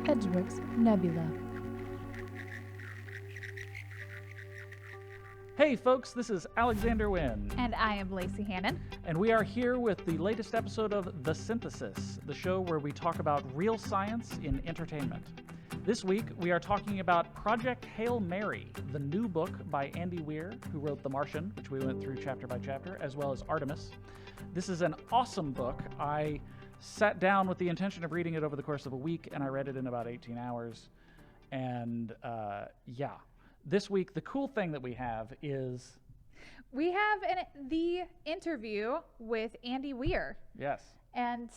Edgeworks Nebula. Hey folks, this is Alexander Wynn. And I am Lacey Hannon. And we are here with the latest episode of The Synthesis, the show where we talk about real science in entertainment. This week, we are talking about Project Hail Mary, the new book by Andy Weir, who wrote The Martian, which we went through chapter by chapter, as well as Artemis. This is an awesome book. I sat down with the intention of reading it over the course of a week, and I read it in about 18 hours. And this week, the cool thing that we have is... We have the interview with Andy Weir. Yes. And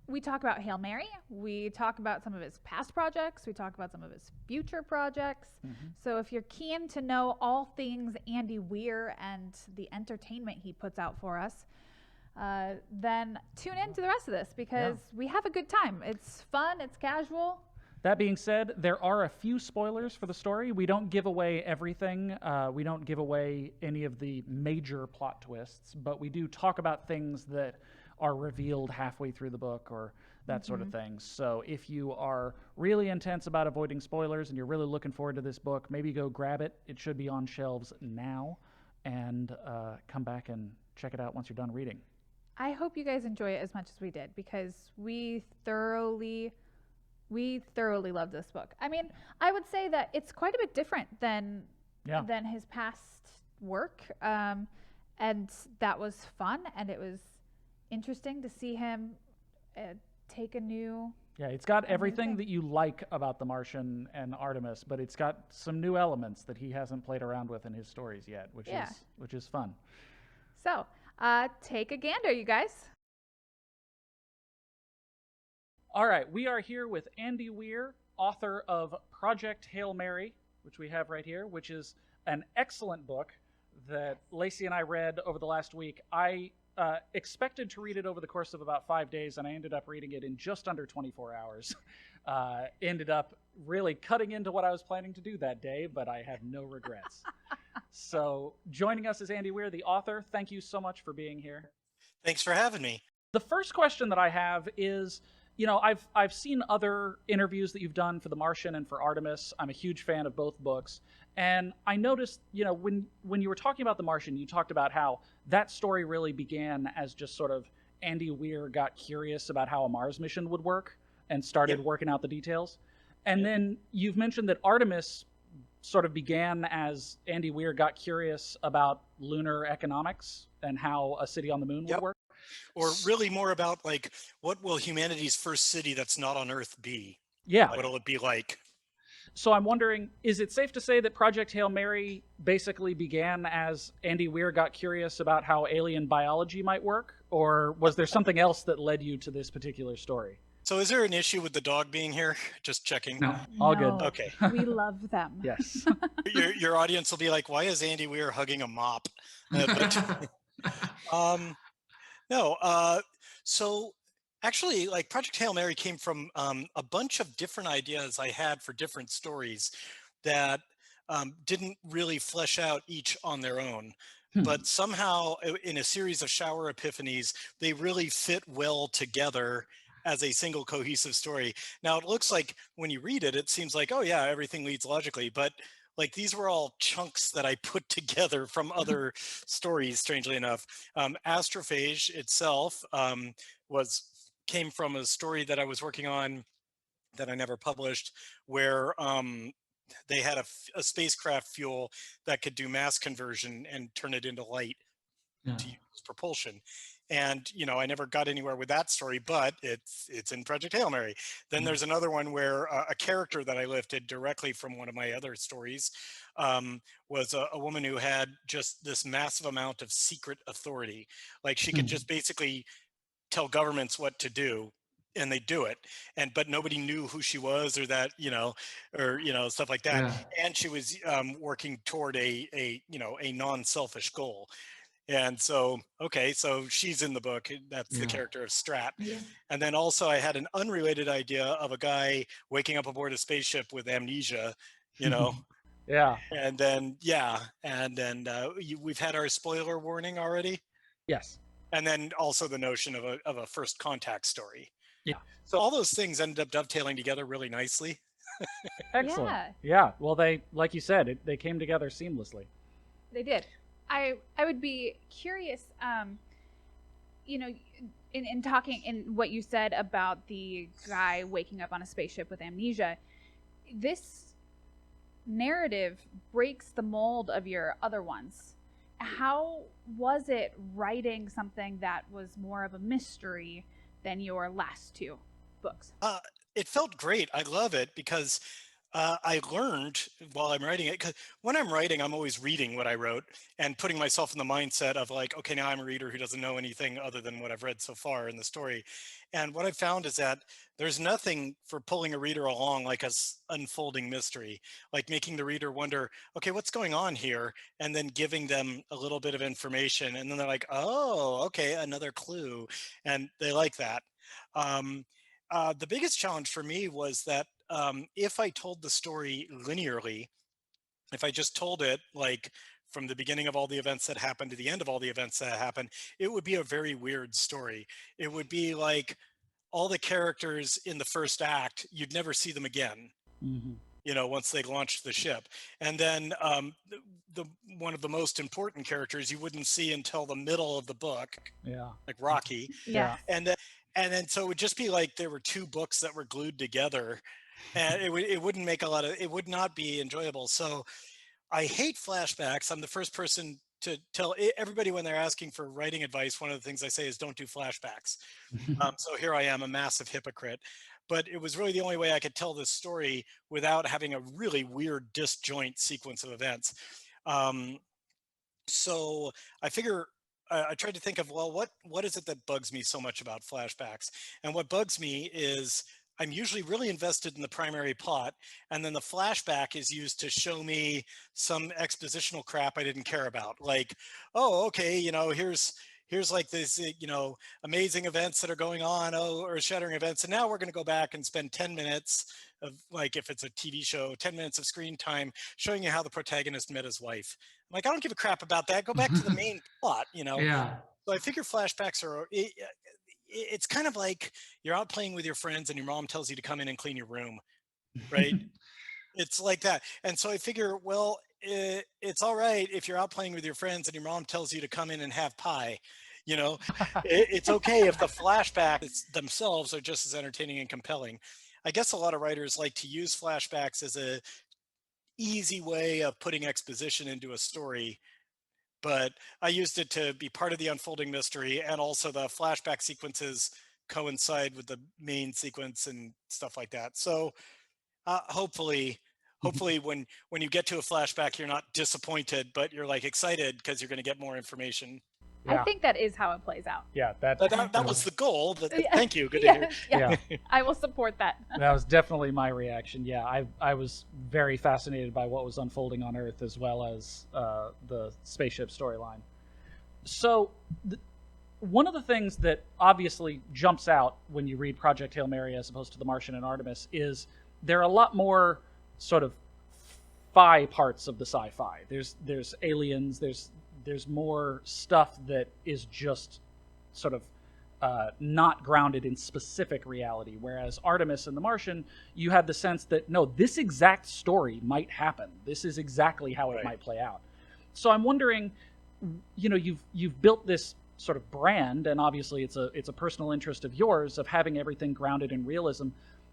we talk about Hail Mary. We talk about some of his past projects. We talk about some of his future projects. Mm-hmm. So if you're keen to know all things Andy Weir and the entertainment he puts out for us, then tune in to the rest of this because we have a good time. It's fun. It's casual. That being said, there are a few spoilers for the story. We don't give away everything. We don't give away any of the major plot twists, but we do talk about things that are revealed halfway through the book or that sort of thing. So if you are really intense about avoiding spoilers and you're really looking forward to this book, maybe go grab it. It should be on shelves now, and come back and check it out once you're done reading. I hope you guys enjoy it as much as we did because we thoroughly loved this book. I mean, I would say that it's quite a bit different than his past work, and that was fun, and it was interesting to see him take a new... Yeah, it's got everything that you like about The Martian and Artemis, but it's got some new elements that he hasn't played around with in his stories yet, which is fun. So, take a gander, you guys. All right, we are here with Andy Weir, author of Project Hail Mary, which we have right here, which is an excellent book that Lacey and I read over the last week. I expected to read it over the course of about 5 days, and I ended up reading it in just under 24 hours. Ended up really cutting into what I was planning to do that day, but I have no regrets. So joining us is Andy Weir, the author. Thank you so much for being here. Thanks for having me. The first question that I have is, you know, I've seen other interviews that you've done for The Martian and for Artemis. I'm a huge fan of both books. And I noticed, you know, when you were talking about The Martian, you talked about how that story really began as just sort of Andy Weir got curious about how a Mars mission would work and started working out the details. And then you've mentioned that Artemis sort of began as Andy Weir got curious about lunar economics and how a city on the moon would work. Or really more about, like, what will humanity's first city that's not on Earth be? Yeah. What'll it be like? So I'm wondering, is it safe to say that Project Hail Mary basically began as Andy Weir got curious about how alien biology might work? Or was there something else that led you to this particular story? So is there an issue with the dog being here? Just checking. No, all good. Okay. We love them. Yes. Your audience will be like, why is Andy Weir hugging a mop? So actually, like, Project Hail Mary came from a bunch of different ideas I had for different stories that didn't really flesh out each on their own. But somehow, in a series of shower epiphanies, they really fit well together as a single cohesive story. Now, it looks like when you read it, it seems like, oh yeah, everything leads logically. But like, these were all chunks that I put together from other stories, strangely enough. Astrophage itself came from a story that I was working on that I never published, where they had a spacecraft fuel that could do mass conversion and turn it into light to use propulsion. And, you know, I never got anywhere with that story, but it's in Project Hail Mary. Then there's another one where a character that I lifted directly from one of my other stories was a woman who had just this massive amount of secret authority. Like, she could just basically tell governments what to do, and they do it. But nobody knew who she was, or that, stuff like that. Yeah. And she was working toward a non-selfish goal. And so, so she's in the book. That's the character of Strat. Yeah. And then also I had an unrelated idea of a guy waking up aboard a spaceship with amnesia, Yeah. And then, we've had our spoiler warning already. Yes. And then also the notion of a first contact story. Yeah. So all those things ended up dovetailing together really nicely. Excellent. Yeah. Yeah. Well, they, like you said, they came together seamlessly. They did. I would be curious, you know, in talking in what you said about the guy waking up on a spaceship with amnesia, this narrative breaks the mold of your other ones. How was it writing something that was more of a mystery than your last two books? It felt great. I love it because I learned while I'm writing it. Because when I'm writing, I'm always reading what I wrote and putting myself in the mindset of like, okay, now I'm a reader who doesn't know anything other than what I've read so far in the story. And what I found is that there's nothing for pulling a reader along like unfolding mystery, like making the reader wonder, okay, what's going on here? And then giving them a little bit of information. And then they're like, oh, okay, another clue. And they like that. Um, the biggest challenge for me was that if I told the story linearly, if I just told it like from the beginning of all the events that happened to the end of all the events that happened, it would be a very weird story. It would be like all the characters in the first act, you'd never see them again. Mm-hmm. Once they launched the ship, and then the one of the most important characters you wouldn't see until the middle of the book, Yeah. like Rocky, Yes. and then so it would just be like there were two books that were glued together, and it wouldn't make a lot of it would not be enjoyable. So I hate flashbacks. I'm the first person to tell everybody when they're asking for writing advice. One of the things I say is don't do flashbacks. So here I am, a massive hypocrite. But it was really the only way I could tell this story without having a really weird disjoint sequence of events. Um, so I figure I tried to think of, well, what is it that bugs me so much about flashbacks? And what bugs me is I'm usually really invested in the primary plot, and then the flashback is used to show me some expositional crap I didn't care about. Like, oh, okay, here's like this, amazing events that are going on, oh, or shattering events, and now we're going to go back and spend 10 minutes of, like, if it's a TV show, 10 minutes of screen time showing you how the protagonist met his wife. I'm like, I don't give a crap about that. Go back to the main plot. Yeah. So I figure flashbacks it's kind of like you're out playing with your friends and your mom tells you to come in and clean your room, right? It's like that. And so I figure, well, it's all right if you're out playing with your friends and your mom tells you to come in and have pie. You know, it's okay if the flashbacks themselves are just as entertaining and compelling. I guess a lot of writers like to use flashbacks as a easy way of putting exposition into a story, but I used it to be part of the unfolding mystery, and also the flashback sequences coincide with the main sequence and stuff like that. So hopefully when you get to a flashback, you're not disappointed, but you're like excited because you're going to get more information. I Yeah. think that is how it plays out. Yeah. That was the goal. But Yeah. thank you. Good to hear. Yeah. Yeah. I will support that. That was definitely my reaction. Yeah, I was very fascinated by what was unfolding on Earth as well as the spaceship storyline. So, one of the things that obviously jumps out when you read Project Hail Mary as opposed to The Martian and Artemis is there are a lot more sort of fi parts of the sci-fi. There's aliens. There's more stuff that is just sort of not grounded in specific reality. Whereas Artemis and The Martian, you had the sense that no, this exact story might happen. This is exactly how it might play out. So I'm wondering, you've built this sort of brand, and obviously it's a personal interest of yours of having everything grounded in realism.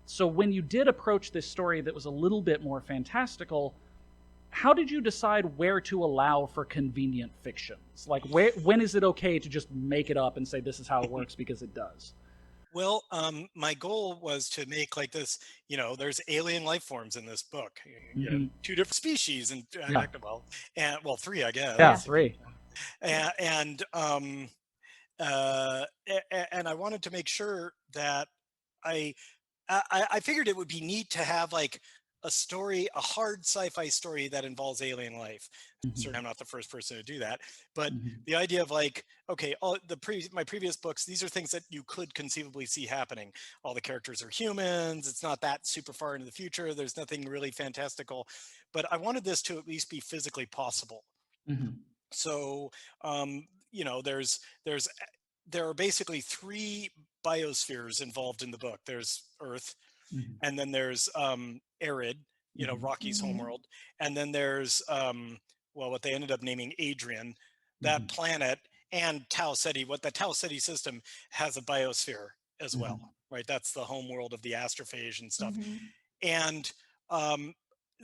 So when you did approach this story that was a little bit more fantastical, how did you decide where to allow for convenient fictions? Like, when is it okay to just make it up and say this is how it works because it does? Well, my goal was to make like this, there's alien life forms in this book, two different species and three, I guess. Yeah, three. And and I wanted to make sure that I figured it would be neat to have like a story, a hard sci-fi story that involves alien life. Certainly, I'm not the first person to do that, but the idea of like, okay, my previous books, these are things that you could conceivably see happening. All the characters are humans. It's not that super far into the future. There's nothing really fantastical, but I wanted this to at least be physically possible. So, there are basically three biospheres involved in the book. There's Earth, Mhm. and then there's arid, Rocky's homeworld, and then there's what they ended up naming Adrian, that planet, and Tau Ceti. What the Tau Ceti system has a biosphere as well, right? That's the homeworld of the astrophage and stuff. And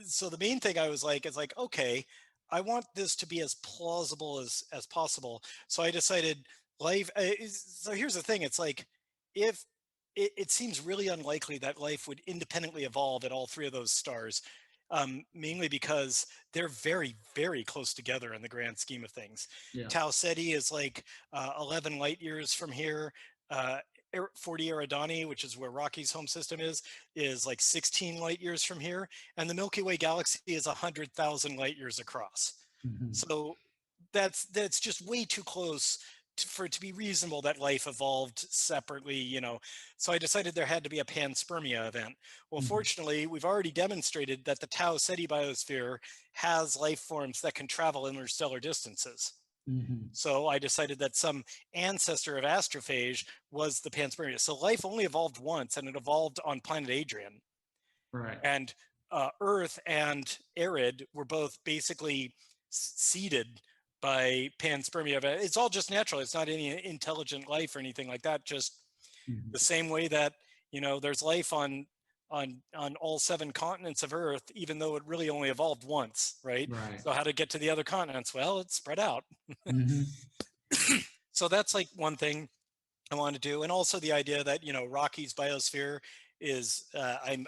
so the main thing I was like is like, okay, I want this to be as plausible as possible. So I decided life. So here's the thing: it's like if it seems really unlikely that life would independently evolve at all three of those stars, mainly because they're very, very close together in the grand scheme of things. Yeah. Tau Ceti is like 11 light years from here. 40 Eridani, which is where Rocky's home system is like 16 light years from here. And the Milky Way galaxy is 100,000 light years across. So that's just way too close for it to be reasonable that life evolved separately, So I decided there had to be a panspermia event. Well, fortunately, we've already demonstrated that the Tau Ceti biosphere has life forms that can travel interstellar distances. So I decided that some ancestor of astrophage was the panspermia. So life only evolved once, and it evolved on planet Adrian. Right. And Earth and Arid were both basically seeded by panspermia. It's all just natural. It's not any intelligent life or anything like that. Just the same way that there's life on all 7 continents of Earth, even though it really only evolved once, right? So how to get to the other continents? Well, it's spread out. So that's like one thing I want to do, and also the idea that Rocky's biosphere is I'm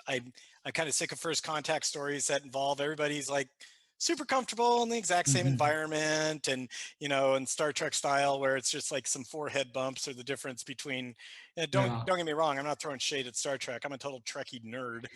kind of sick of first contact stories that involve everybody's like super comfortable in the exact same environment, and in Star Trek style where it's just like some forehead bumps or the difference between. Don't get me wrong, I'm not throwing shade at Star Trek. I'm a total Trekkie nerd.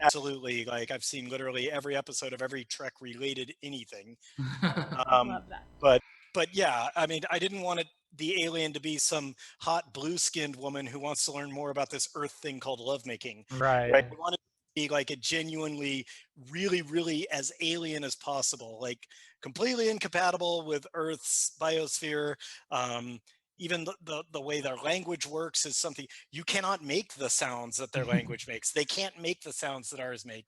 Absolutely, like I've seen literally every episode of every Trek related anything. Love that. But yeah, I mean, I didn't want the alien to be some hot blue-skinned woman who wants to learn more about this Earth thing called lovemaking. Right. I wanted to be like a genuinely, really, really as alien as possible, like completely incompatible with Earth's biosphere. Even the way their language works is something you cannot make the sounds that their language makes. They can't make the sounds that ours make.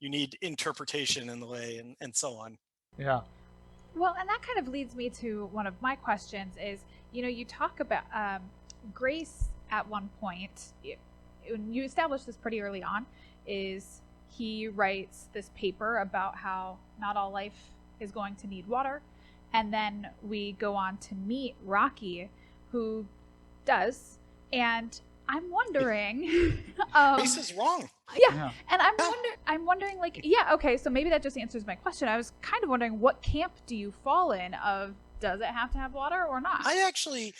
You need interpretation in the way and so on. Yeah. Well, and that kind of leads me to one of my questions is, you talk about Grace at one point, you established this pretty early on, is he writes this paper about how not all life is going to need water. And then we go on to meet Rocky, who does. And I'm wondering... Grace is wrong. Yeah. And I'm wondering, like, yeah, okay, so maybe that just answers my question. I was kind of wondering, what camp do you fall in of, does it have to have water or not? I actually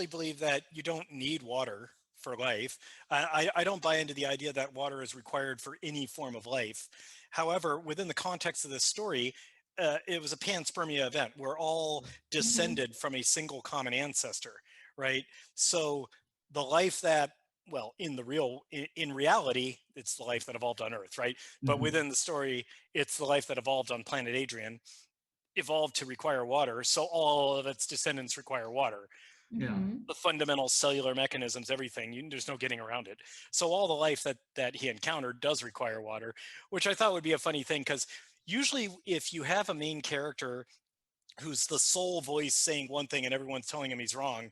believe that you don't need water for life. I don't buy into the idea that water is required for any form of life. However, within the context of this story, it was a panspermia event. We're all descended from a single common ancestor, right? So the life that, well, in reality, it's the life that evolved on Earth, right? But within the story, it's the life that evolved on planet Adrian, evolved to require water. So all of its descendants require water. Yeah. The fundamental cellular mechanisms, everything, there's no getting around it. So all the life that he encountered does require water, which I thought would be a funny thing, because usually if you have a main character who's the sole voice saying one thing and everyone's telling him he's wrong,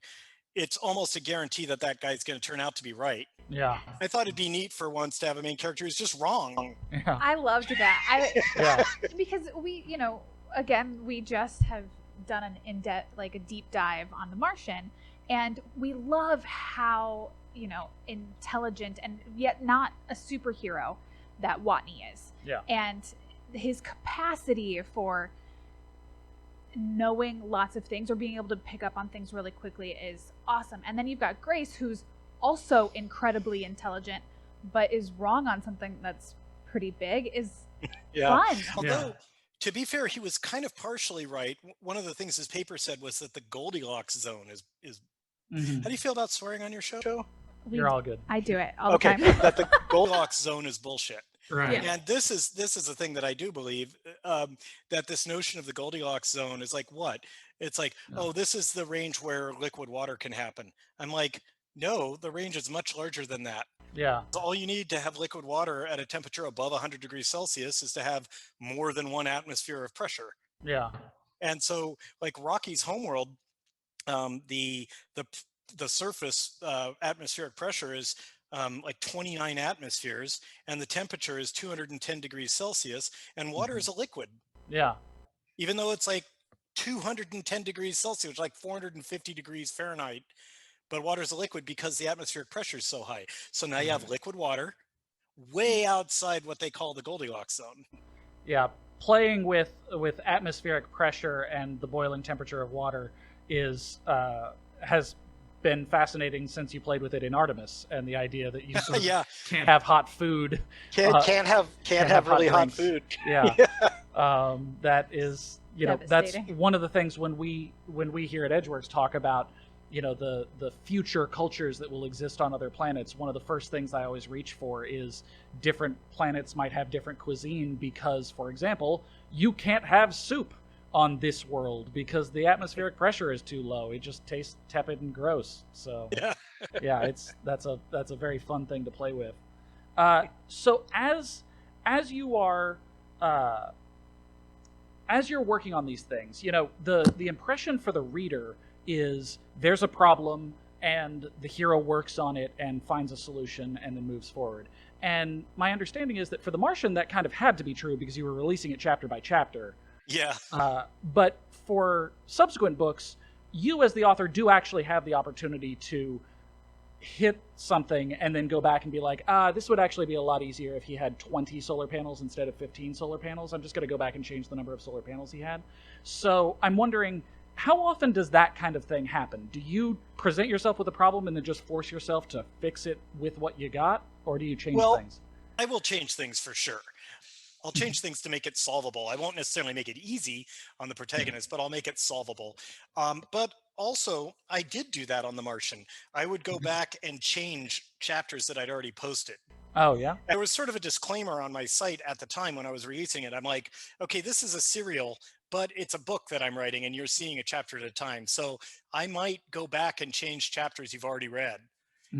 it's almost a guarantee that guy's going to turn out to be right. Yeah. I thought it'd be neat for once to have a main character who's just wrong. Yeah. I loved that. Because we, again, we just have done an in-depth, like a deep dive on The Martian, and we love how, intelligent and yet not a superhero that Watney is. Yeah. And his capacity for knowing lots of things or being able to pick up on things really quickly is awesome. And then you've got Grace, who's also incredibly intelligent, but is wrong on something that's pretty big, is fun. Although, to be fair, he was kind of partially right. One of the things his paper said was that the Goldilocks Zone is how do you feel about swearing on your show? You're all good. I do it all the time. That the Goldilocks Zone is bullshit. Right. Yeah. And this is a thing that I do believe, that this notion of the Goldilocks zone is like what? It's like, oh, this is the range where liquid water can happen. I'm like, no, the range is much larger than that. Yeah. All you need to have liquid water at a temperature above 100 degrees Celsius is to have more than one atmosphere of pressure. Yeah. And so, like Rocky's homeworld, the the surface atmospheric pressure is like 29 atmospheres, and the temperature is 210 degrees Celsius, and water is a liquid, Yeah. even though it's like 210 degrees Celsius, which is like 450 degrees Fahrenheit. But water is a liquid because the atmospheric pressure is so high. So now you have liquid water way outside what they call the Goldilocks zone. Yeah. Playing with atmospheric pressure and the boiling temperature of water is has been fascinating since you played with it in Artemis, and the idea that you sort of Yeah, Can't have hot food. can't have really hot drinks. food. Yeah. That is, that's Devastating. one of the things when we here at Edgeworks talk about, the future cultures that will exist on other planets. One of the first things I always reach for is different planets might have different cuisine because, for example, you can't have soup on this world because the atmospheric pressure is too low. It just tastes tepid and gross. So Yeah. that's a very fun thing to play with. So as you are as you're working on these things, the impression for the reader is there's a problem and the hero works on it and finds a solution and then moves forward. And my understanding is that for The Martian, that kind of had to be true because you were releasing it chapter by chapter. Yeah. But for subsequent books, you as the author do actually have the opportunity to hit something and then go back and be like, this would actually be a lot easier if he had 20 solar panels instead of 15 solar panels. I'm just going to go back and change the number of solar panels he had. So I'm wondering, how often does that kind of thing happen? Do you present yourself with a problem and then just force yourself to fix it with what you got? Or do you change things? I will change things for sure. I'll change things to make it solvable. I won't necessarily make it easy on the protagonist, but I'll make it solvable. But also, I did do that on The Martian. I would go back and change chapters that I'd already posted. Oh, yeah? There was sort of a disclaimer on my site at the time when I was releasing it. I'm like, okay, this is a serial, but it's a book that I'm writing and you're seeing a chapter at a time. So I might go back and change chapters you've already read.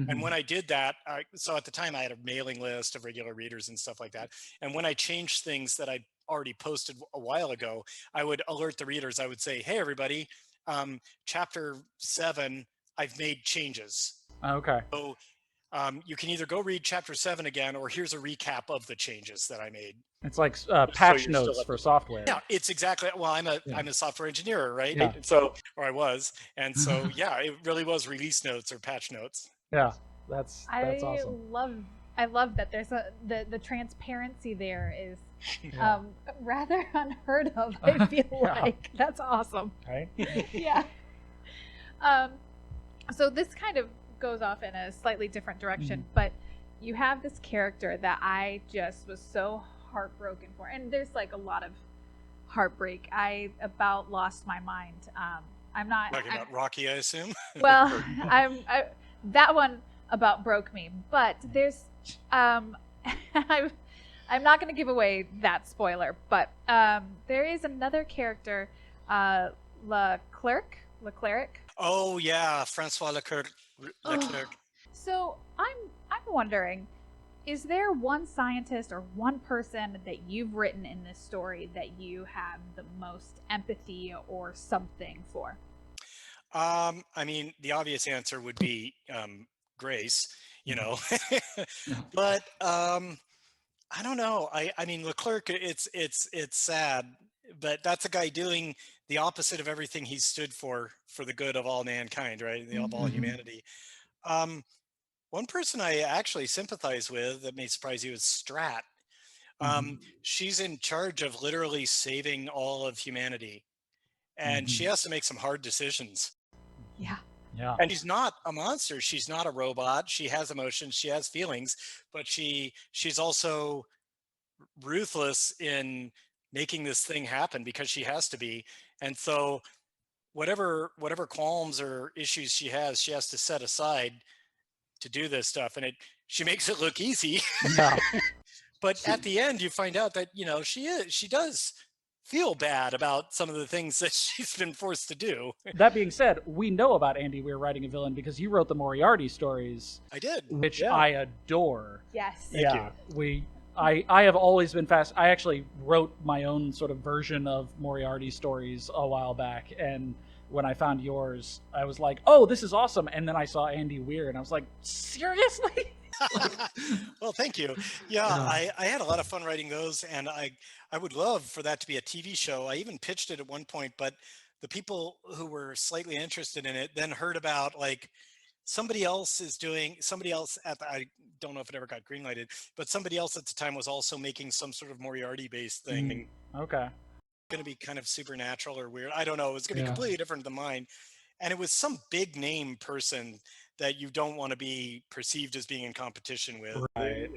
And when I did that, so at the time I had a mailing list of regular readers and stuff like that. And when I changed things that I'd already posted a while ago, I would alert the readers. I would say, hey, everybody, chapter 7, I've made changes. Okay. So you can either go read chapter 7 again, or here's a recap of the changes that I made. It's like patch you're notes still for software. Yeah, it's exactly. Well, I'm a software engineer, right? Yeah. So, or I was, and so yeah, it really was release notes or patch notes. Yeah, that's awesome. I love that there's the transparency there is Yeah. rather unheard of. I feel Yeah. like that's awesome. Right? Yeah. So this kind of goes off in a slightly different direction, but you have this character that I just was so heartbroken for, and there's like a lot of heartbreak. I about lost my mind. I'm not Talking about Rocky, I assume. well. That one about broke me, but there's I'm not going to give away that spoiler, but there is another character, Leclerc. Oh yeah, Francois Leclerc. So I'm wondering, is there one scientist or one person that you've written in this story that you have the most empathy or something for? I mean, the obvious answer would be Grace, but I don't know. I mean, Leclerc. It's sad, but that's a guy doing the opposite of everything he stood for the good of all mankind, right? Of all humanity. One person I actually sympathize with that may surprise you is Strat. She's in charge of literally saving all of humanity, and she has to make some hard decisions. Yeah. Yeah. And she's not a monster. She's not a robot. She has emotions. She has feelings, but she's also ruthless in making this thing happen because she has to be. And so whatever qualms or issues she has to set aside to do this stuff. And she makes it look easy. Yeah. But at the end, you find out that, she does feel bad about some of the things that she's been forced to do. That being said, we know about Andy Weir writing a villain because you wrote the Moriarty stories. I did. Which yeah. I adore. Yes. Thank you. I have always been I actually wrote my own sort of version of Moriarty stories a while back, and when I found yours, I was like, oh, this is awesome. And then I saw Andy Weir, and I was like, seriously? Well, thank you. Yeah, I had a lot of fun writing those, and I would love for that to be a TV show. I even pitched it at one point, but the people who were slightly interested in it then heard about like somebody else I don't know if it ever got greenlighted, but somebody else at the time was also making some sort of Moriarty based thing. Okay. Going to be kind of supernatural or weird. I don't know. It was going to be completely different than mine. And it was some big name person that you don't want to be perceived as being in competition with. Right.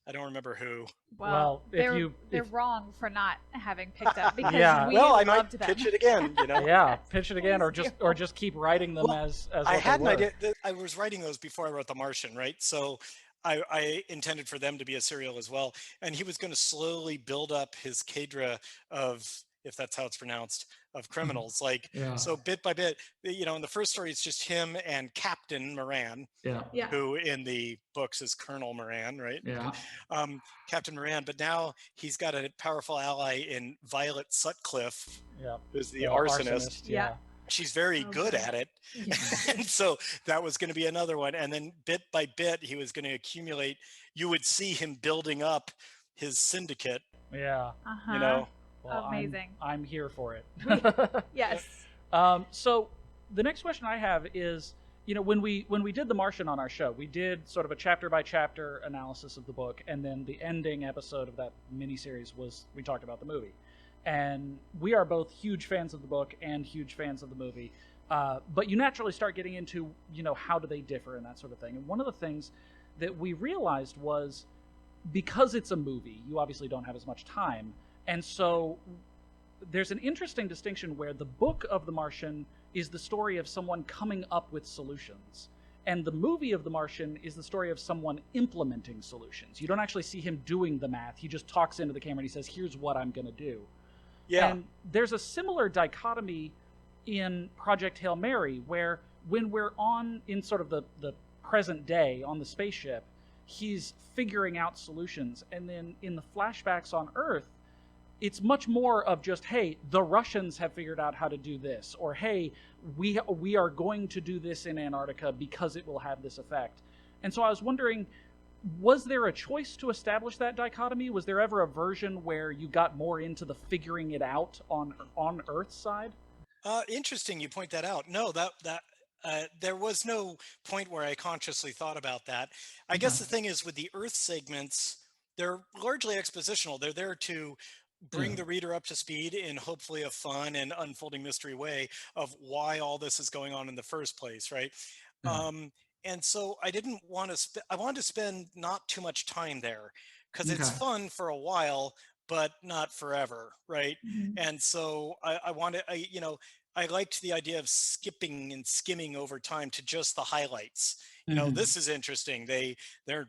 I don't remember who. Well, they're wrong for not having picked up because we I might loved them. pitch it again. Yeah, pitch it again, or just keep writing them as I had an idea. I was writing those before I wrote The Martian, right? So I intended for them to be a serial as well, and he was going to slowly build up his cadre of, if that's how it's pronounced, of criminals. So bit by bit, in the first story, it's just him and Captain Moran, who in the books is Colonel Moran, right? Captain Moran, but now he's got a powerful ally in Violet Sutcliffe, who's the arsonist. She's very good at it. And so that was going to be another one. And then bit by bit, he was going to accumulate. You would see him building up his syndicate. Well, amazing. I'm here for it. Yes. So the next question I have is, when we did The Martian on our show, we did sort of a chapter by chapter analysis of the book, and then the ending episode of that miniseries was we talked about the movie. And we are both huge fans of the book and huge fans of the movie. But you naturally start getting into, how do they differ and that sort of thing. And one of the things that we realized was, because it's a movie, you obviously don't have as much time. And so there's an interesting distinction where the book of The Martian is the story of someone coming up with solutions. And the movie of The Martian is the story of someone implementing solutions. You don't actually see him doing the math. He just talks into the camera and he says, here's what I'm going to do. Yeah. And there's a similar dichotomy in Project Hail Mary, where when we're in sort of the present day on the spaceship, he's figuring out solutions. And then in the flashbacks on Earth, it's much more of just, hey, the Russians have figured out how to do this, or hey, we are going to do this in Antarctica because it will have this effect. And so I was wondering, was there a choice to establish that dichotomy? Was there ever a version where you got more into the figuring it out on Earth's side? Interesting you point that out. No, there was no point where I consciously thought about that. I guess the thing is, with the Earth segments, they're largely expositional. They're there to bring the reader up to speed in hopefully a fun and unfolding mystery way of why all this is going on in the first place, right? And so I didn't want to I wanted to spend not too much time there, because it's fun for a while, but not forever, right? And so I liked the idea of skipping and skimming over time to just the highlights. This is interesting. They're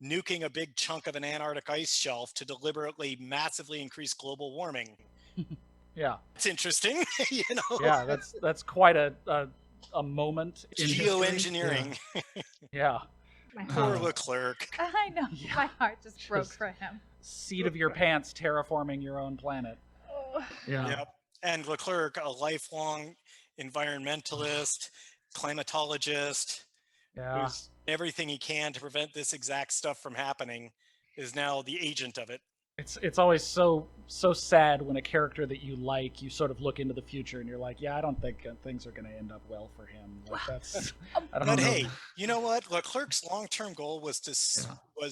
nuking a big chunk of an Antarctic ice shelf to deliberately massively increase global warming. Yeah, it's interesting. Yeah, that's quite a moment in geoengineering. Yeah. Poor Leclerc. I know. Yeah. My heart just broke for him. Seat of your pants, terraforming your own planet. Yep. And Leclerc, a lifelong environmentalist, climatologist, who's everything he can to prevent this exact stuff from happening, is now the agent of it. It's always so sad when a character that you like, you sort of look into the future and you're like, yeah, I don't think things are going to end up well for him. Like that's. But hey, you know what? Leclerc's long-term goal was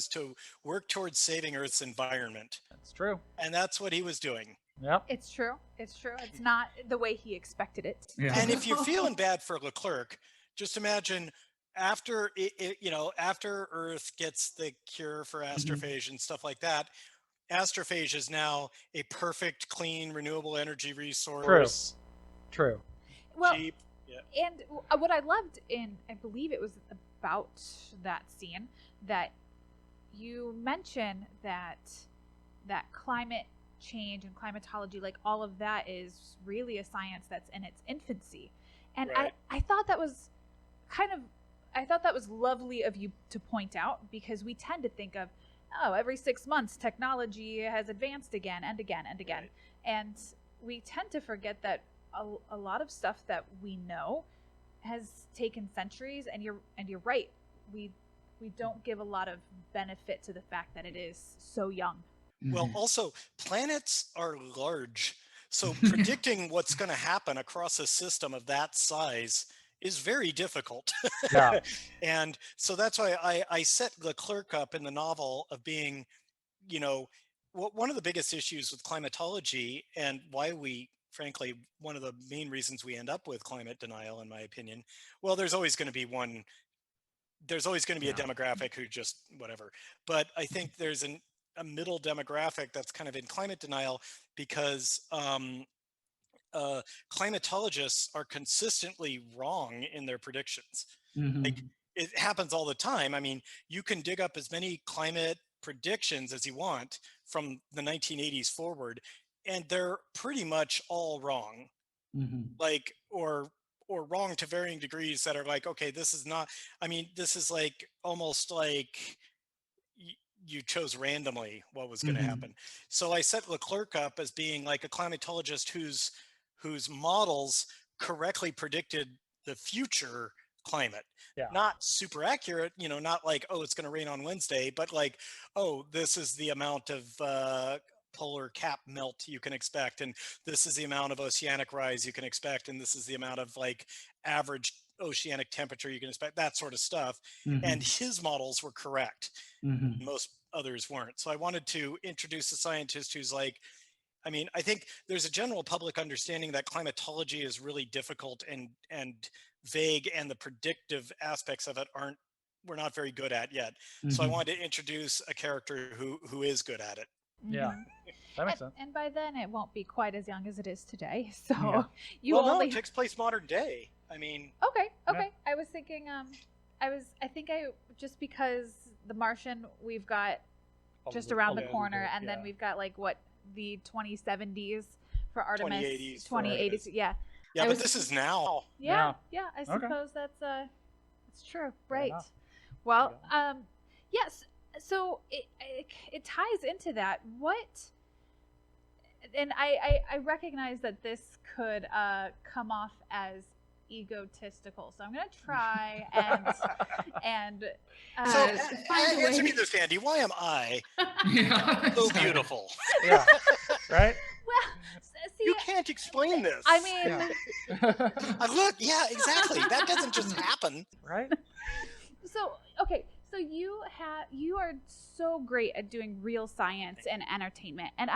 to work towards saving Earth's environment. That's true. And that's what he was doing. Yep. It's true. It's not the way he expected it. Yeah. And if you're feeling bad for Leclerc, just imagine after after Earth gets the cure for astrophage and stuff like that. Astrophage is now a perfect, clean, renewable energy resource. True. Well, cheap. Yeah. And what I loved I believe it was about that scene, that you mention that climate change and climatology, like all of that, is really a science that's in its infancy. And Right. I thought that was kind of, I thought that was lovely of you to point out, because we tend to think of, oh, every 6 months technology has advanced again and again and again. Right. And we tend to forget that a lot of stuff that we know has taken centuries. And you're right. We don't give a lot of benefit to the fact that it is so young. Well, also, planets are large. So predicting what's going to happen across a system of that size is very difficult. Yeah. And so that's why I set Leclerc up in the novel of being, you know, one of the biggest issues with climatology, and why we, frankly, one of the main reasons we end up with climate denial, in my opinion. Well, there's always going to be one, there's always going to be a Yeah. demographic who just whatever. But I think there's a middle demographic that's kind of in climate denial because climatologists are consistently wrong in their predictions. Like, Mhm. it happens all the time. I mean, you can dig up as many climate predictions as you want from the 1980s forward, and they're pretty much all wrong. Mhm. Like, or wrong to varying degrees that are like, okay, this is not, I mean, this is like almost like you chose randomly what was going to Mhm. happen. So I set Leclerc up as being like a climatologist whose models correctly predicted the future climate. Yeah. Not super accurate, not like, oh, it's going to rain on Wednesday, but like, oh, this is the amount of polar cap melt you can expect, and this is the amount of oceanic rise you can expect, and this is the amount of like average oceanic temperature you can expect, that sort of stuff. And Mhm. his models were correct. Mhm. Most others weren't. So I wanted to introduce a scientist who's like, I mean, I think there's a general public understanding that climatology is really difficult and vague, and the predictive aspects of it we're not very good at yet. So I Mhm. wanted to introduce a character who is good at it. Yeah. Mhm. That makes sense. And by then it won't be quite as young as it is today. So Yeah. you Well, no, only it takes place modern day. I mean, okay. Yeah. I was thinking I think I just because the Martian we've got just around the little corner, bit, and then yeah. we've got like what, the 2070s for Artemis, 2080s for 2080s. Artemis. Yeah. Yeah, I but was this is now. yeah, I Okay. suppose that's true. Fair Right. enough. Well, Yeah. yes. So it ties into that. What, and I recognize that this could come off as egotistical, so I'm gonna try and So find a answer me way. this, Andy. Why am I Yeah. so exactly. beautiful? Yeah. Right? Well, see, You can't explain this. I mean, Yeah. Look, yeah, exactly. That doesn't just happen. Right? so okay, so you are so great at doing real science and entertainment, and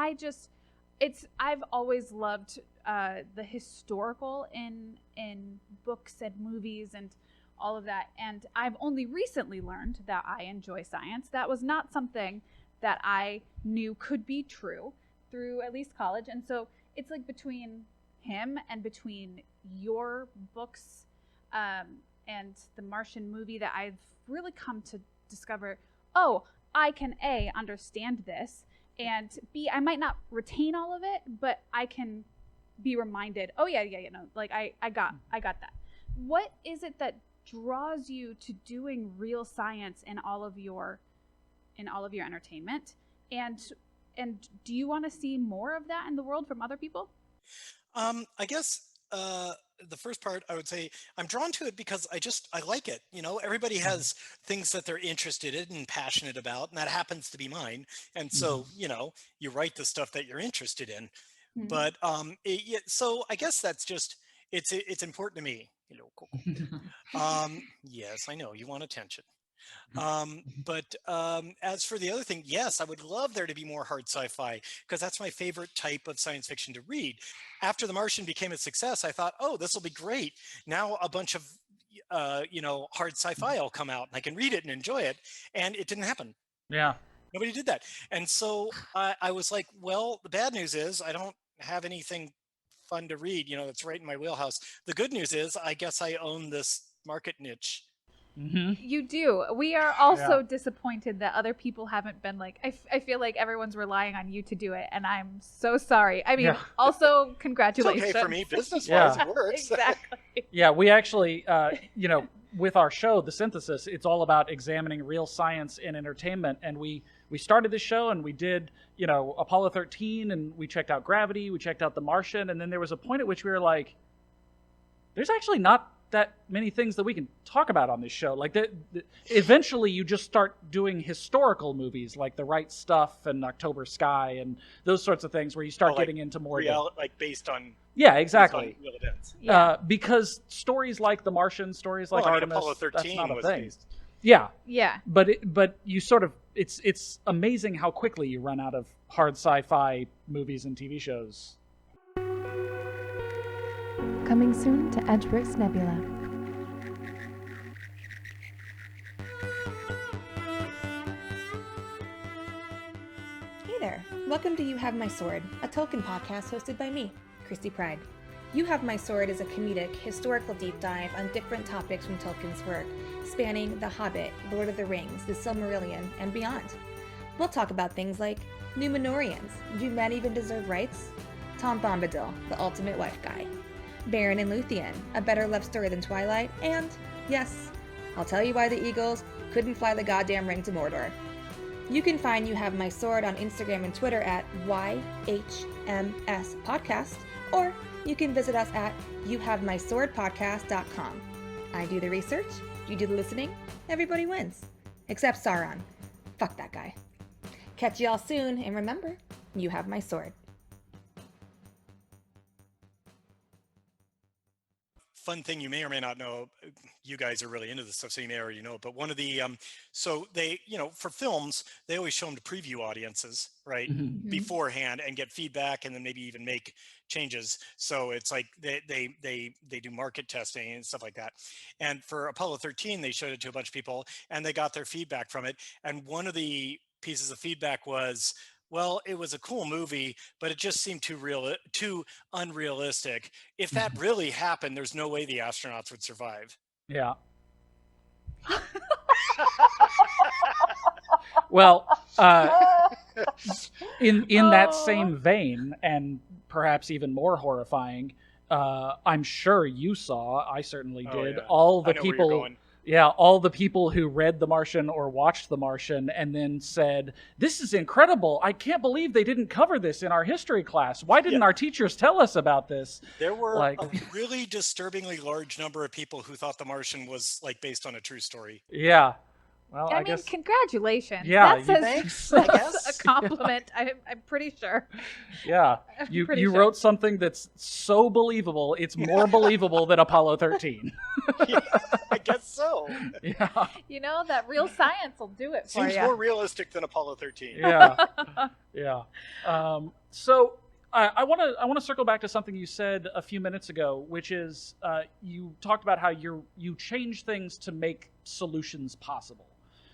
I've always loved the historical in books and movies and all of that, and I've only recently learned that I enjoy science. That was not something that I knew could be true through at least college, and so it's like between him and between your books and the Martian movie that I've really come to discover, oh, I can A, understand this, and B, I might not retain all of it, but I can be reminded, oh yeah, no, like I got that. What is it that draws you to doing real science in all of your entertainment? And do you want to see more of that in the world from other people? I guess the first part I would say I'm drawn to it because I like it. Everybody has things that they're interested in and passionate about, and that happens to be mine. And so, Mhm. you write the stuff that you're interested in. Mm-hmm. But so I guess that's just it's important to me. Coco. Yes, I know you want attention. But as for the other thing, yes, I would love there to be more hard sci-fi because that's my favorite type of science fiction to read. After The Martian became a success, I thought, oh, this will be great. Now a bunch of hard sci-fi will come out and I can read it and enjoy it. And it didn't happen. Yeah. Nobody did that. And so I was like, well, the bad news is I don't have anything fun to read, that's right in my wheelhouse. The good news is I guess I own this market niche. You do. We are also disappointed that other people haven't been like, I feel like everyone's relying on you to do it, and I'm so sorry. I mean, also congratulations. It's okay for me, business-wise, it works. Exactly. Yeah, we actually, you know, with our show, The Synthesis, it's all about examining real science in entertainment. And we started this show and we did, you know, Apollo 13, and we checked out Gravity, we checked out The Martian, and then there was a point at which we were like, there's actually not that many things that we can talk about on this show. Like, eventually you just start doing historical movies like The Right Stuff and October Sky and those sorts of things, where you start getting into more like based on exactly real events. Because stories like The Martian, stories like Artemis, Apollo 13 that's not a was thing. based. Yeah. But you sort of, it's amazing how quickly you run out of hard sci-fi movies and TV shows. Coming soon to Edgeworth's Nebula. Hey there, welcome to You Have My Sword, a Tolkien podcast hosted by me, Christy Pride. You Have My Sword is a comedic, historical deep dive on different topics from Tolkien's work, spanning The Hobbit, Lord of the Rings, The Silmarillion, and beyond. We'll talk about things like 𝕊𝕪𝕟𝕥𝕚𝕚, do men even deserve rights? Tom Bombadil, the ultimate wife guy. Beren and Luthien, a better love story than Twilight, and, yes, I'll tell you why the Eagles couldn't fly the goddamn ring to Mordor. You can find You Have My Sword on Instagram and Twitter at YHMS Podcast, or you can visit us at youhavemyswordpodcast.com. I do the research, you do the listening, everybody wins. Except Sauron. Fuck that guy. Catch y'all soon, and remember, you have my sword. Fun thing you may or may not know, you guys are really into this stuff, so you may already know, but one of the, so they, you know, for films, they always show them to preview audiences, right, beforehand, and get feedback, and then maybe even make changes. So it's like they do market testing and stuff like that. And for Apollo 13, they showed it to a bunch of people, and they got their feedback from it. And one of the pieces of feedback was, well, it was a cool movie, but it just seemed too unrealistic. If that really happened, there's no way the astronauts would survive. Yeah. Well, in that same vein, and perhaps even more horrifying, I'm sure you saw, I certainly did, all the people. Yeah, all the people who read The Martian or watched The Martian and then said, this is incredible. I can't believe they didn't cover this in our history class. Why didn't our teachers tell us about this? There were a really disturbingly large number of people who thought The Martian was like based on a true story. Yeah. Well, I guess, congratulations. Yeah, that's a compliment. I'm pretty sure. Yeah, you wrote something that's so believable. It's more believable than Apollo 13. Yeah, I guess so. Yeah. You know, that real science will do it for you. Seems more realistic than Apollo 13. Yeah. Yeah. So I want to circle back to something you said a few minutes ago, which is you talked about how you change things to make solutions possible.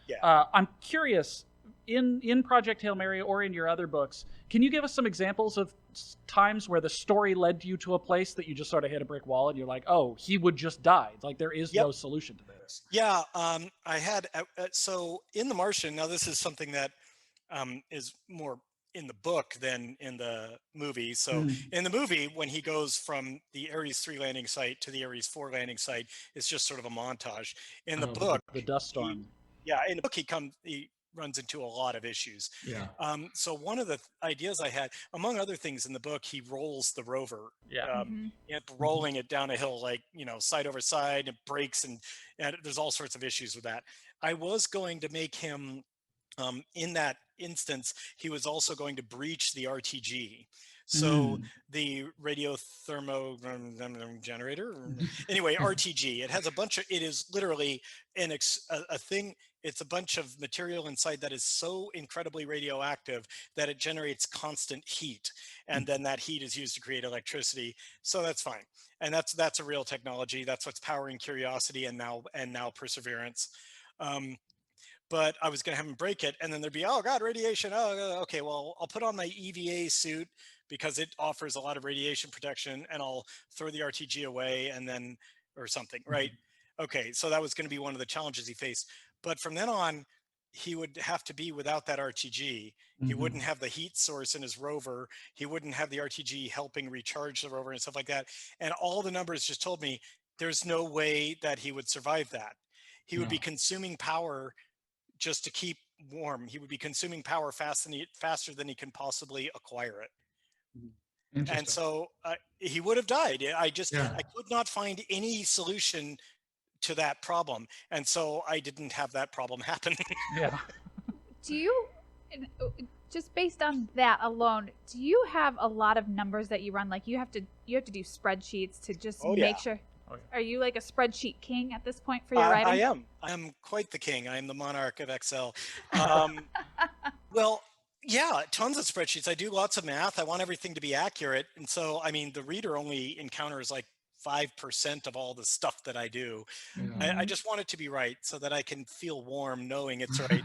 Yeah. I'm curious, in Project Hail Mary or in your other books, can you give us some examples of times where the story led you to a place that you just sort of hit a brick wall and you're like, oh, he would just die. Like, there is no solution to this. Yeah. I had, so in The Martian, now this is something that is more in the book than in the movie. So in the movie, when he goes from the Ares 3 landing site to the Ares 4 landing site, it's just sort of a montage. In the book, the dust storm. In the book, he runs into a lot of issues. Yeah. So one of the ideas I had, among other things in the book, he rolls the rover. Yeah. Rolling it down a hill, like, you know, side over side, it breaks, and there's all sorts of issues with that. I was going to make him, in that instance, he was also going to breach the RTG. So the radiothermo generator, anyway, RTG, it has a bunch of, it is literally a thing. It's a bunch of material inside that is so incredibly radioactive that it generates constant heat. And then that heat is used to create electricity. So that's fine. And that's a real technology. That's what's powering Curiosity and now Perseverance. But I was going to have him break it, and then there'd be, oh God, radiation. Oh, okay, well, I'll put on my EVA suit because it offers a lot of radiation protection, and I'll throw the RTG away, and then, or something, right? Okay, so that was going to be one of the challenges he faced. But from then on, he would have to be without that RTG. He wouldn't have the heat source in his rover. He wouldn't have the RTG helping recharge the rover and stuff like that. And all the numbers just told me there's no way that he would survive that. He would be Yeah. consuming power just to keep warm. He would be consuming power faster than he can possibly acquire it. And Interesting. so he would have died. I Yeah. could not find any solution to that problem, and so I didn't have that problem happen. Yeah. Do you, just based on that alone, do you have a lot of numbers that you run? Like you have to do spreadsheets to just Oh, make yeah. sure. Oh, yeah. Are you like a spreadsheet king at this point for your writing? I am quite the king. I am the monarch of Excel. Well, yeah, tons of spreadsheets. I do lots of math. I want everything to be accurate, and so I mean, the reader only encounters like 5% of all the stuff that I do. Yeah. I just want it to be right so that I can feel warm knowing it's right.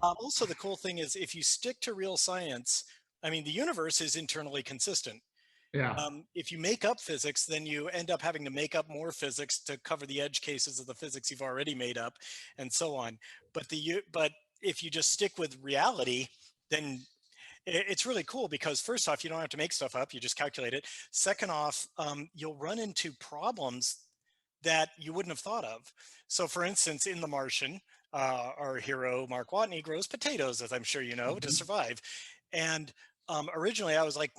Also, the cool thing is if you stick to real science, I mean, the universe is internally consistent. Yeah. If you make up physics, then you end up having to make up more physics to cover the edge cases of the physics you've already made up, and so on. But if you just stick with reality, then it's really cool because first off, you don't have to make stuff up; you just calculate it. Second off, you'll run into problems that you wouldn't have thought of. So, for instance, in The Martian, our hero Mark Watney grows potatoes, as I'm sure you know, to survive. And originally, I was like,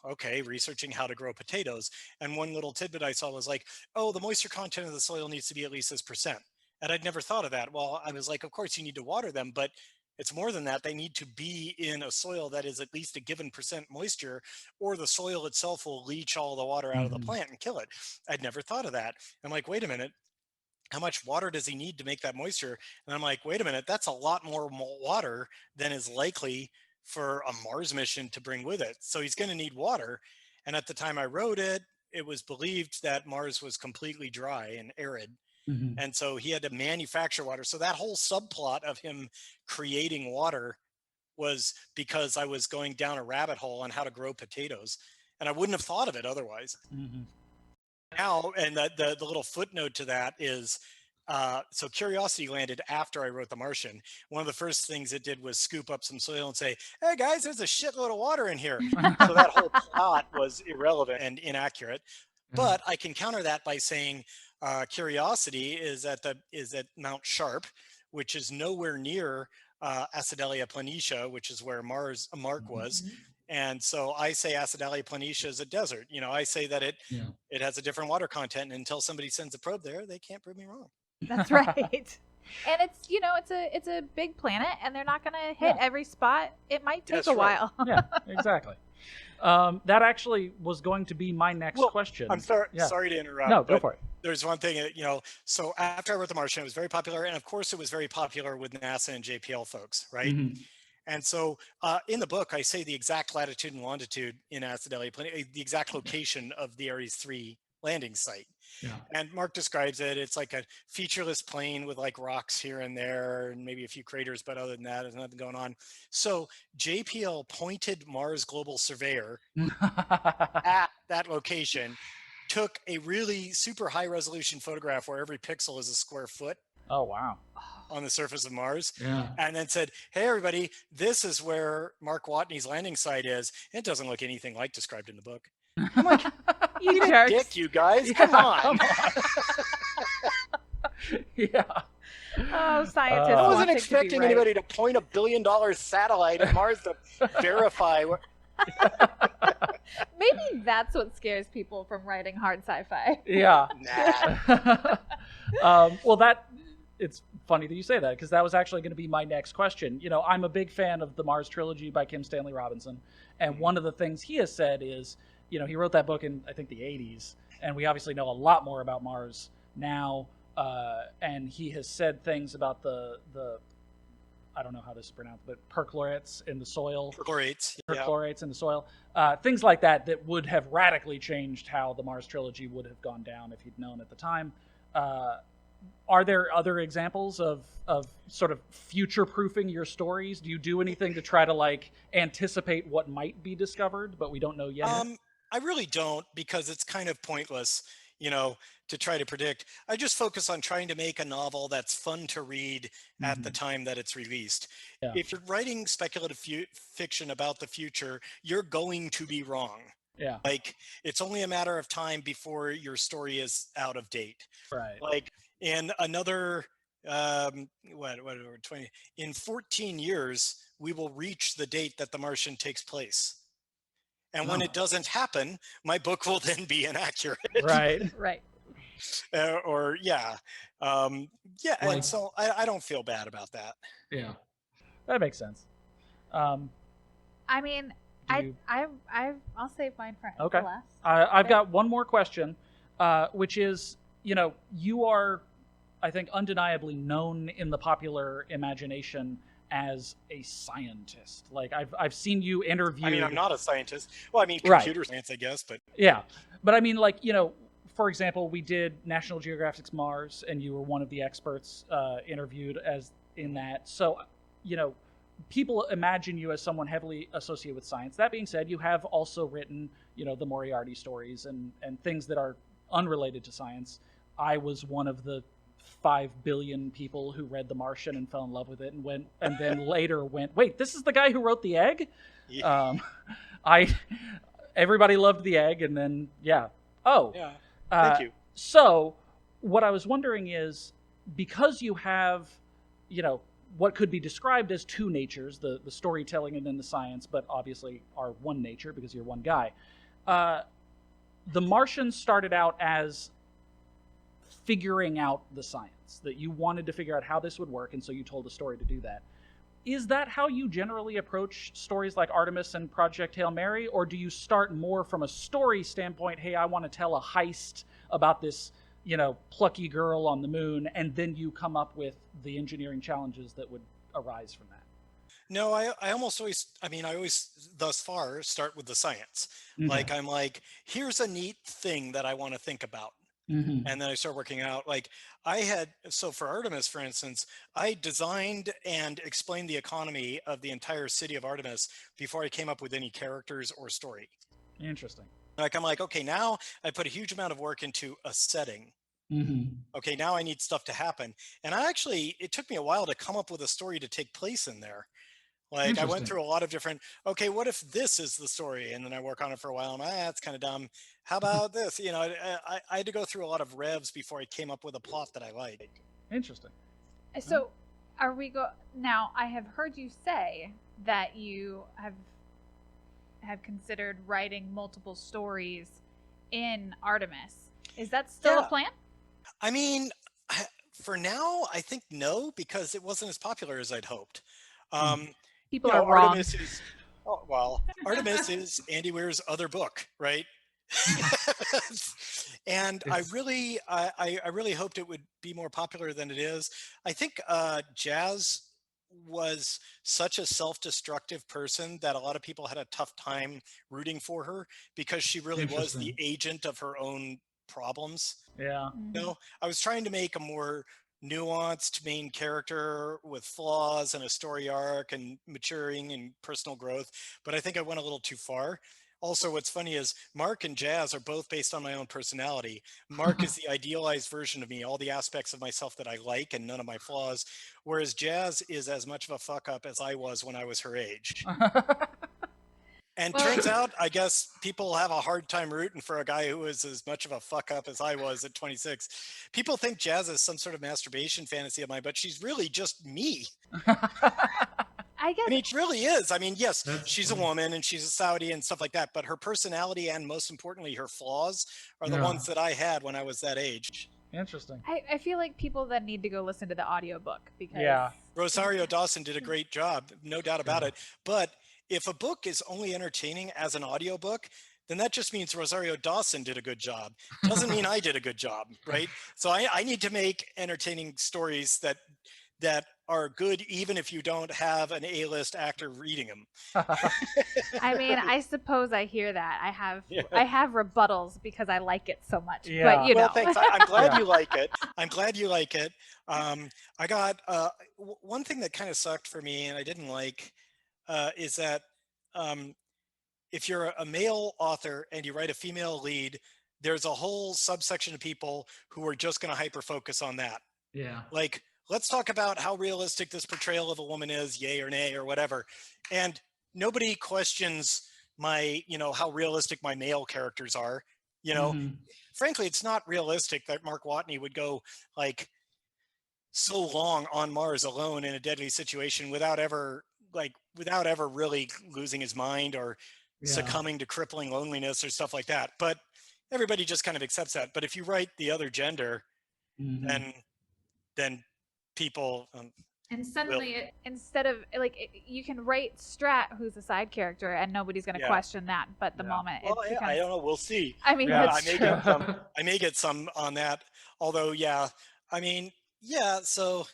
okay, researching how to grow potatoes. And one little tidbit I saw was like, oh, the moisture content of the soil needs to be at least this percent. And I'd never thought of that. Well, I was like, of course, you need to water them, but it's more than that. They need to be in a soil that is at least a given percent moisture, or the soil itself will leach all the water out of the plant and kill it. I'd never thought of that. I'm like, wait a minute, how much water does he need to make that moisture? And I'm like, wait a minute, that's a lot more water than is likely for a Mars mission to bring with it. So he's going to need water. And at the time I wrote it, it was believed that Mars was completely dry and arid. And so he had to manufacture water. So that whole subplot of him creating water was because I was going down a rabbit hole on how to grow potatoes. And I wouldn't have thought of it otherwise. Now, and the little footnote to that is, so Curiosity landed after I wrote The Martian. One of the first things it did was scoop up some soil and say, hey guys, there's a shitload of water in here. So that whole plot was irrelevant and inaccurate. But I can counter that by saying Curiosity is at Mount Sharp, which is nowhere near Acidalia planitia, which is where Mark was. And so I say Acidalia planitia is a desert. I say that it has a different water content, and until somebody sends a probe there, they can't prove me wrong. That's right. And it's a big planet, and they're not going to hit every spot. It might take a while. Yeah, exactly. That actually was going to be my next question. I'm sorry to interrupt. No, go for it. There's one thing, so after I wrote The Martian, it was very popular. And of course, it was very popular with NASA and JPL folks, right? And so in the book, I say the exact latitude and longitude in Acidalia, the exact location of the Ares 3 landing site. And Mark describes it. It's like a featureless plain with like rocks here and there and maybe a few craters, but other than that, there's nothing going on. So JPL pointed Mars Global Surveyor at that location, took a really super high resolution photograph where every pixel is a square foot. Oh, wow. On the surface of Mars. Yeah. And then said, hey, everybody, this is where Mark Watney's landing site is. It doesn't look anything like described in the book. I'm like, You jerks. dick, you guys, come on. Yeah. Oh, scientists. I wasn't wanting expecting to be right. anybody to point $1 billion satellite at Mars to verify. Maybe that's what scares people from writing hard sci-fi. Yeah. Nah. Well, it's funny that you say that, because that was actually going to be my next question. I'm a big fan of the Mars trilogy by Kim Stanley Robinson. And one of the things he has said is, he wrote that book in, I think, the 80s. And we obviously know a lot more about Mars now. And he has said things about the I don't know how this is pronounced, but perchlorates in the soil. Perchlorates in the soil. Things like that would have radically changed how the Mars trilogy would have gone down if he'd known at the time. Are there other examples of sort of future-proofing your stories? Do you do anything to try to anticipate what might be discovered, but we don't know yet? I really don't, because it's kind of pointless, to try to predict. I just focus on trying to make a novel that's fun to read at the time that it's released. Yeah. If you're writing speculative fiction about the future, you're going to be wrong. Yeah. Like, it's only a matter of time before your story is out of date. Right. Like, in another, 20, in 14 years, we will reach the date that The Martian takes place. And when it doesn't happen, my book will then be inaccurate. Right. Right. Or yeah. And Like- so I don't feel bad about that. Yeah. That makes sense. I mean, Do I'll save mine for Okay. last. I've got one more question, which is, you are, I think, undeniably known in the popular imagination as a scientist. Like, I've seen you interviewed. I mean, I'm not a scientist. Well, I mean, Right. computer science, I guess, but Yeah, but I mean, like, for example, we did National Geographic's Mars, and you were one of the experts interviewed as in that. So, people imagine you as someone heavily associated with science. That being said, you have also written, the Moriarty stories and things that are unrelated to science. I was one of the 5 billion people who read The Martian and fell in love with it and then later went, wait, this is the guy who wrote The Egg? yeah. Everybody loved The Egg, and then, yeah. Oh. Yeah. Thank you. So, what I was wondering is, because you have, what could be described as two natures, the storytelling and then the science, but obviously are one nature because you're one guy. The Martian started out as figuring out the science, that you wanted to figure out how this would work, and so you told a story to do that. Is that how you generally approach stories like Artemis and Project Hail Mary, or do you start more from a story standpoint, hey, I want to tell a heist about this, plucky girl on the moon, and then you come up with the engineering challenges that would arise from that? No, I always thus far start with the science. Like, I'm like, here's a neat thing that I want to think about. Mhm. And then I start working out. Like, so for Artemis, for instance, I designed and explained the economy of the entire city of Artemis before I came up with any characters or story. Interesting. Like, I'm like, okay, now I put a huge amount of work into a setting. Mhm. Okay, now I need stuff to happen. And it took me a while to come up with a story to take place in there. Like, I went Interesting. through a lot of different, okay, what if this is the story? And then I work on it for a while. And that's kind of dumb. How about this? I had to go through a lot of revs before I came up with a plot that I liked. Interesting. So, now? I have heard you say that you have considered writing multiple stories in Artemis. Is that still a Yeah. plan? I mean, for now, I think no, because it wasn't as popular as I'd hoped. People are wrong. Artemis is, Artemis is Andy Weir's other book, right? And I really hoped it would be more popular than it is. I think Jazz was such a self-destructive person that a lot of people had a tough time rooting for her because she really was the Interesting. agent of her own problems. Yeah. I was trying to make a more nuanced main character with flaws and a story arc and maturing and personal growth, but I think I went a little too far. Also, what's funny is Mark and Jazz are both based on my own personality. Mark is the idealized version of me, all the aspects of myself that I like and none of my flaws, whereas Jazz is as much of a fuck up as I was when I was her age. And turns out, I guess people have a hard time rooting for a guy who is as much of a fuck up as I was at 26. People think Jazz is some sort of masturbation fantasy of mine, but she's really just me. I guess I mean, she really is. I mean, yes, That's she's a funny. woman and she's a Saudi and stuff like that, but her personality and most importantly, her flaws are the Yeah. ones that I had when I was that age. Interesting. I feel like people then need to go listen to the audiobook because Yeah. Rosario Dawson did a great job, no doubt about it. But if a book is only entertaining as an audiobook, then that just means Rosario Dawson did a good job. Doesn't mean I did a good job, right? So I need to make entertaining stories that are good even if you don't have an A-list actor reading them. I mean, I suppose I hear that. I have Yeah. I have rebuttals because I like it so much. Yeah. But you Well, know. thanks. I'm glad Yeah. you like it. I'm glad you like it. I got one thing that kind of sucked for me, and I didn't like, is that if you're a male author and you write a female lead, there's a whole subsection of people who are just going to hyper focus on that. Yeah. Like, let's talk about how realistic this portrayal of a woman is, yay or nay or whatever. And nobody questions my, how realistic my male characters are. Frankly, it's not realistic that Mark Watney would go like so long on Mars alone in a deadly situation without ever really losing his mind or succumbing to crippling loneliness or stuff like that. But everybody just kind of accepts that. But if you write the other gender, then people and suddenly instead of you can write Strat, who's a side character, and nobody's going to question that. But the moment well, I don't know, we'll see. I mean, I may get some on that, although so,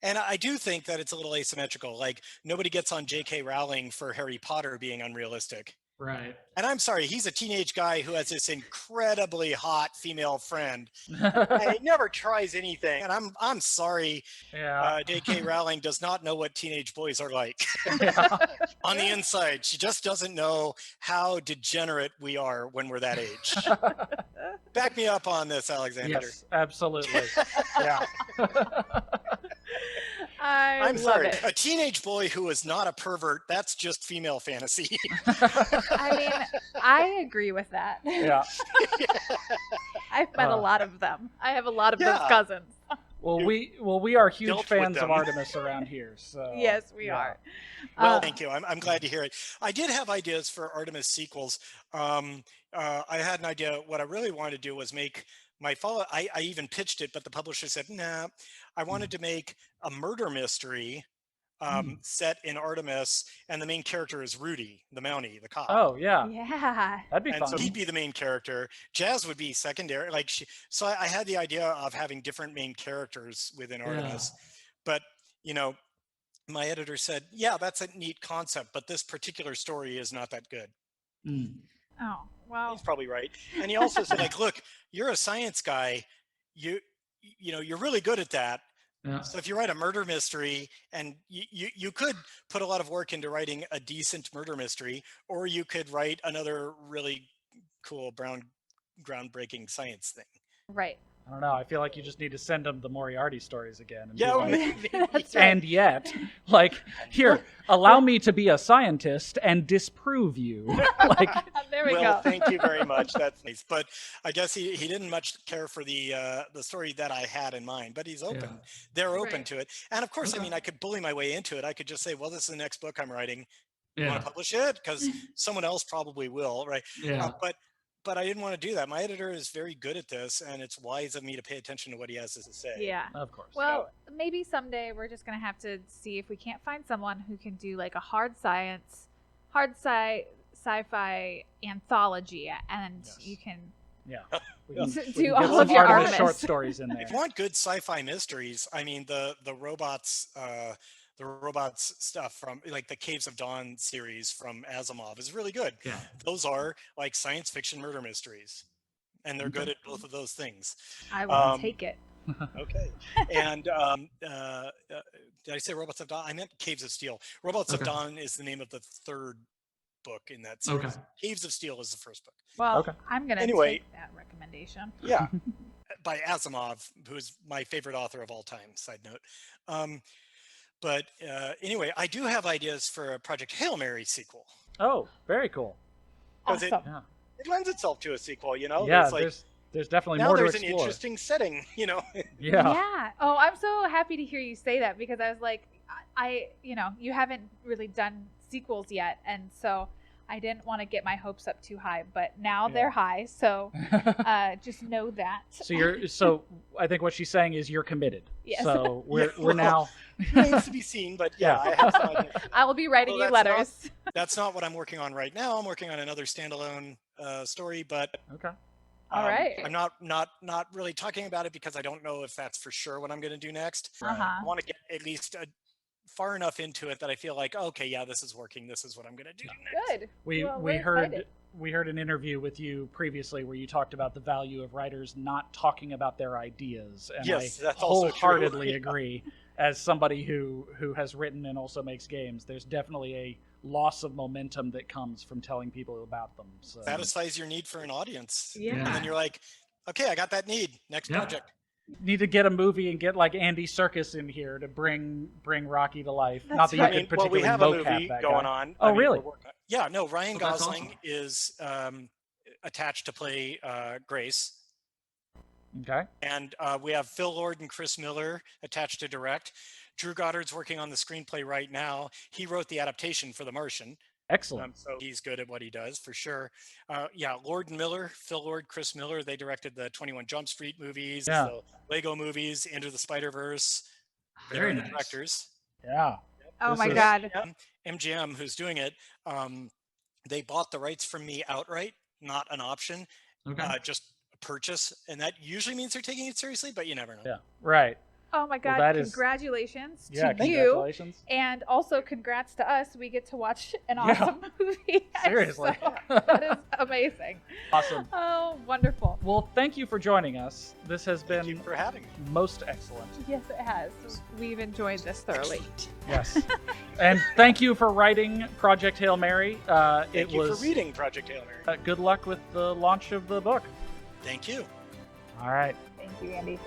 and I do think that it's a little asymmetrical. Like, nobody gets on J.K. Rowling for Harry Potter being unrealistic. Right. And I'm sorry, he's a teenage guy who has this incredibly hot female friend, and he never tries anything. And I'm sorry, J.K. Rowling does not know what teenage boys are like. On the inside. She just doesn't know how degenerate we are when we're that age. Back me up on this, Alexander. Yes, absolutely. Yeah. I'm sorry. A teenage boy who is not a pervert, that's just female fantasy. I mean, I agree with that. Yeah. I've met a lot of them. I have a lot of those cousins. Well, we are huge fans of Artemis around here. So yes, we are. Well, thank you. I'm glad to hear it. I did have ideas for Artemis sequels. I had an idea. What I really wanted to do was make my follow. I even pitched it, but the publisher said, "Nah." I wanted to make a murder mystery set in Artemis, and the main character is Rudy, the Mountie, the cop. Oh yeah, that'd be and fun. So he'd be the main character. Jazz would be secondary. So I had the idea of having different main characters within Artemis, but my editor said, "Yeah, that's a neat concept, but this particular story is not that good." Oh, well, he's probably right. And he also said, like, "Look, you're a science guy. You're really good at that. Yeah. So if you write a murder mystery, and you could put a lot of work into writing a decent murder mystery, or you could write another really cool groundbreaking science thing." Right. I don't know. I feel like you just need to send them the Moriarty stories again. And And yet, here, allow me to be a scientist and disprove you. There we go. Well, thank you very much. That's nice. But I guess he didn't much care for the story that I had in mind. But he's open. Yeah. They're open to it. And of course, I mean, I could bully my way into it. I could just say, "Well, this is the next book I'm writing. You want to publish it?" Because someone else probably will, right? Yeah. But I didn't want to do that. My editor is very good at this, and it's wise of me to pay attention to what he has to say. Yeah. Of course. Well, maybe someday we're just going to have to see if we can't find someone who can do like a hard sci-fi anthology, and you can do all of your Artemis short stories in there. If you want good sci-fi mysteries, I mean, the robots stuff from like the Caves of Dawn series from Asimov is really good. Yeah. Those are like science fiction murder mysteries, and they're good at both of those things. I will take it. Okay. And did I say Robots of Dawn? I meant Caves of Steel. Robots of Dawn is the name of the third book in that series. Okay. Caves of Steel is the first book. Well, I'm going to take that recommendation. Yeah. By Asimov, who's my favorite author of all time, side note. But anyway, I do have ideas for a Project Hail Mary sequel. Oh, very cool. Awesome. It lends itself to a sequel, Yeah, there's definitely more to explore. Now there's an interesting setting, Yeah. Yeah. Oh, I'm so happy to hear you say that, because I was like, you haven't really done sequels yet, and so I didn't want to get my hopes up too high, but now they're high, so just know that. So I think what she's saying is you're committed. Yes. So we're now. Remains to be seen, but I have some ideas. I will be writing you letters. That's not what I'm working on right now. I'm working on another standalone story, but all right. I'm not really talking about it because I don't know if that's for sure what I'm going to do next. I want to get at least far enough into it that I feel like, okay, yeah, this is working. This is what I'm going to do next. Good. We heard an interview with you previously where you talked about the value of writers not talking about their ideas, and yes, I that's also wholeheartedly true. agree. as somebody who has written and also makes games, there's definitely a loss of momentum that comes from telling people about them. So. Satisfies your need for an audience. Yeah. And then you're like, okay, I got that need. Next project. Need to get a movie and get like Andy Serkis in here to bring Rocky to life. That's Not that right. you could particularly we have a mocap movie that going guy. on. Oh, really? Yeah, no, Ryan that's Gosling awesome. is attached to play Grace. Okay. And we have Phil Lord and Chris Miller attached to direct. Drew Goddard's working on the screenplay right now. He wrote the adaptation for The Martian. Excellent. So he's good at what he does, for sure. Lord and Miller, Phil Lord, Chris Miller, they directed the 21 Jump Street movies, the Lego movies, Into the Spider-Verse. Very They're nice. the directors. Yeah. Oh This my is- God. MGM, who's doing it, they bought the rights from me outright, not an option, Okay. just a purchase. And that usually means they're taking it seriously, but you never know. Yeah. Right. Oh my God. that is- Congratulations Yeah. to you. Congratulations. And also congrats to us. We get to watch an Yeah. awesome movie. Seriously. So, that is amazing. Awesome. Oh, wonderful. Well, thank you for joining us. This has Thank you been for having me. most excellent. Yes, it has. We've enjoyed this thoroughly. Yes. And thank you for writing Project Hail Mary. Thank you for reading Project Hail Mary. Good luck with the launch of the book. Thank you. All right. Thank you, Andy.